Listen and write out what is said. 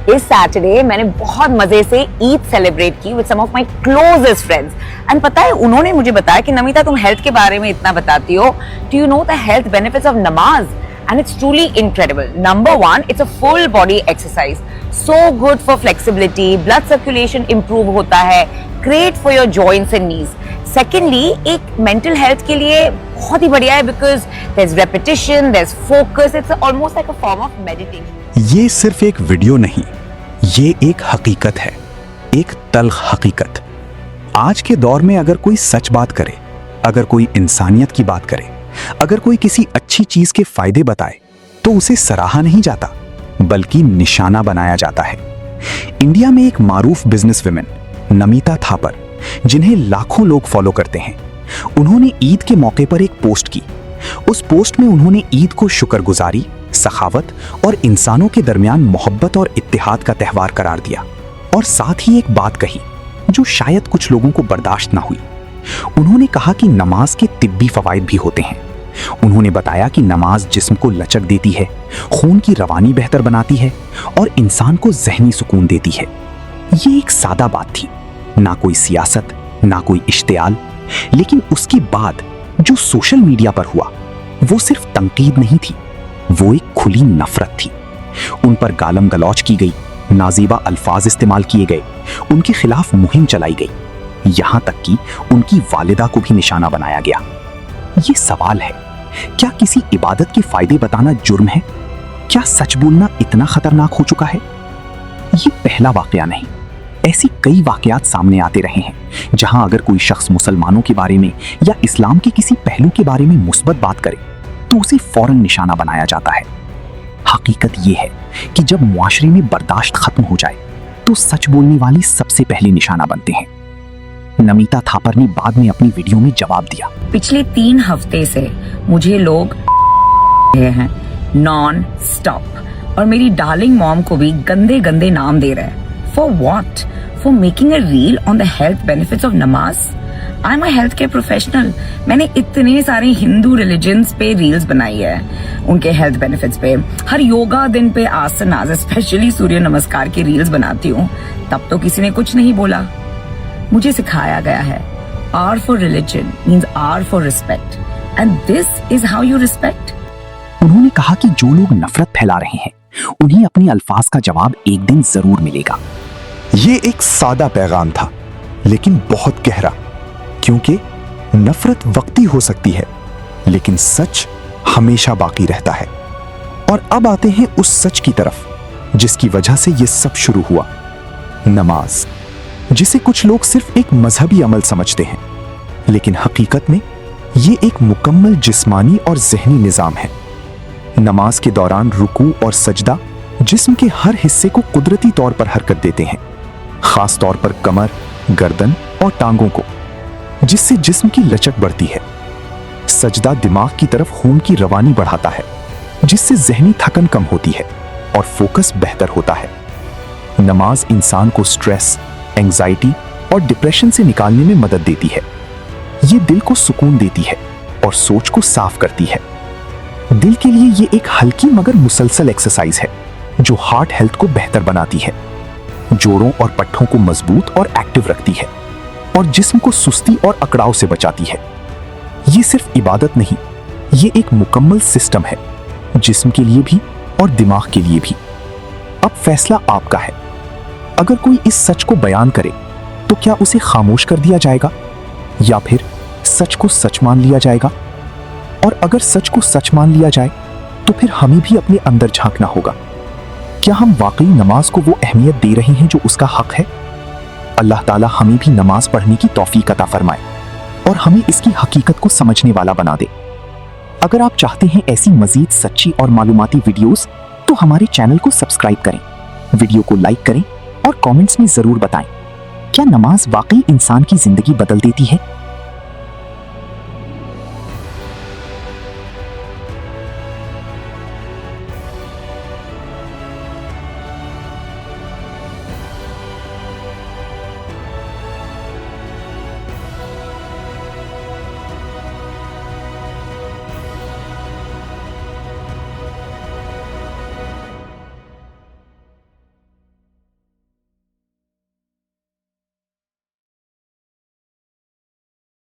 इस सैटरडे मैंने बहुत मजे से ईद सेलिब्रेट की with some of my closest friends and पता है उन्होंने मुझे बताया कि नमिता तुम हेल्थ के बारे में इतना बताती हो, do you know the health benefits of नमाज? And it's truly incredible. Number one, it's a full body exercise. So good for flexibility, blood circulation improve होता है, great for your joints and knees. Secondly, एक mental health के लिए बहुत ही बढ़िया है because there's repetition, there's focus, it's almost like a form of meditation. ये सिर्फ एक वीडियो नहीं, ये एक हकीकत है, एक तल्ख हकीकत। आज के दौर में अगर कोई सच बात करे, अगर कोई इंसानियत की बात करे, अगर कोई किसी अच्छी चीज के फायदे बताए तो उसे सराहा नहीं जाता बल्कि निशाना बनाया जाता है। इंडिया में एक मारूफ बिजनेस वुमेन नमिता थापर, जिन्हें लाखों लोग फॉलो करते हैं, उन्होंने ईद के मौके पर एक पोस्ट की। उस पोस्ट में उन्होंने ईद को शुक्रगुजारी, सखावत और इंसानों के दरमियान मोहब्बत और इत्तेहाद का त्यौहार करार दिया और साथ ही एक बात कही जो शायद कुछ लोगों को बर्दाश्त ना हुई। उन्होंने कहा कि नमाज के तिब्बी फवाइद भी होते हैं। उन्होंने बताया कि नमाज जिस्म को लचक देती है, खून की रवानी बेहतर बनाती है और इंसान को ज़हनी सुकून देती है। ये एक सादा बात थी, ना कोई सियासत, ना कोई इश्तियाल, लेकिन उसके बाद जो सोशल मीडिया पर हुआ वो सिर्फ तंकीद नहीं थी, वो एक खुली नफरत थी। उन पर गालम गलौच की गई, नाजीबा अल्फाज इस्तेमाल किए गए, उनके खिलाफ मुहिम चलाई गई, यहां तक कि उनकी वालिदा को भी निशाना बनाया गया। ये सवाल है, क्या किसी इबादत के फायदे बताना जुर्म है? क्या सच बोलना इतना खतरनाक हो चुका है? ये पहला वाकया नहीं, ऐसी कई वाकयात सामने आते रहे हैं जहां अगर कोई शख्स मुसलमानों के बारे में या इस्लाम के किसी पहलू के बारे में मुस्बत बात करे तो उसे फौरन निशाना बनाया जाता है। हकीकत ये है कि जब मुआशरे में बर्दाश्त खत्म हो जाए तो सच बोलने वाले सबसे पहले निशाना बनते हैं। नमिता थापर ने बाद में अपनी वीडियो में जवाब दिया, पिछले 3 हफ्ते से मुझे लोग हैं नॉन स्टॉप और मेरी डार्लिंग मॉम को भी गंदे गंदे नाम दे रहे हैं। For what? For making a reel on the health benefits of namaz. I am a health care professional. मैंने इतने सारे हिंदू रिलीजन्स पे रील्स बनाई है, उनके हेल्थ बेनिफिट्स पे। हर योगा दिन पे आसनास, स्पेशली सूर्य नमस्कार की रील्स बनाती हूँ, तब तो किसी ने कुछ नहीं बोला। मुझे सिखाया गया है R for religion means R for respect and this is how you respect। उन्होंने कहा कि जो लोग नफरत फैला रहे हैं उन्हें अपने अल्फाज का जवाब एक दिन जरूर मिलेगा। ये एक सादा पैगाम था लेकिन बहुत गहरा, क्योंकि नफरत वक्ती हो सकती है लेकिन सच हमेशा बाकी रहता है। और अब आते हैं उस सच की तरफ जिसकी वजह से ये सब शुरू हुआ, नमाज, जिसे कुछ लोग सिर्फ एक मजहबी अमल समझते हैं, लेकिन हकीकत में ये एक मुकम्मल जिस्मानी और ज़हनी निज़ाम है। नमाज के दौरान रुकू और सजदा जिस्म के हर हिस्से को कुदरती तौर पर हरकत देते हैं, खास तौर पर कमर, गर्दन और टांगों को, जिससे जिस्म की लचक बढ़ती है। सजदा दिमाग की तरफ खून की रवानी बढ़ाता है, जिससे ज़हनी थकन कम होती है और फोकस बेहतर होता है। नमाज इंसान को स्ट्रेस, एंजाइटी और डिप्रेशन से निकालने में मदद देती है। ये दिल को सुकून देती है और सोच को साफ करती है। दिल के लिए ये एक हल्की मगर मुसलसल एक्सरसाइज है जो हार्ट हेल्थ को बेहतर बनाती है, जोड़ों और पट्ठों को मजबूत और एक्टिव रखती है और जिस्म को सुस्ती और अकड़ाव से बचाती है। ये सिर्फ इबादत नहीं, ये एक मुकम्मल सिस्टम है, जिस्म के लिए भी और दिमाग के लिए भी। अब फैसला आपका है। अगर कोई इस सच को बयान करे तो क्या उसे खामोश कर दिया जाएगा या फिर सच को सच मान लिया जाएगा? और अगर सच को सच मान लिया जाए तो फिर हमें भी अपने अंदर झांकना होगा। क्या हम वाकई नमाज को वो अहमियत दे रहे हैं जो उसका हक है? अल्लाह ताला हमें भी नमाज पढ़ने की तौफीक अता फरमाए और हमें इसकी हकीकत को समझने वाला बना दे। अगर आप चाहते हैं ऐसी मजीद सच्ची और मालूमाती वीडियोस तो हमारे चैनल को सब्सक्राइब करें, वीडियो को लाइक करें और कमेंट्स में जरूर बताएं, क्या नमाज वाकई इंसान की जिंदगी बदल देती है?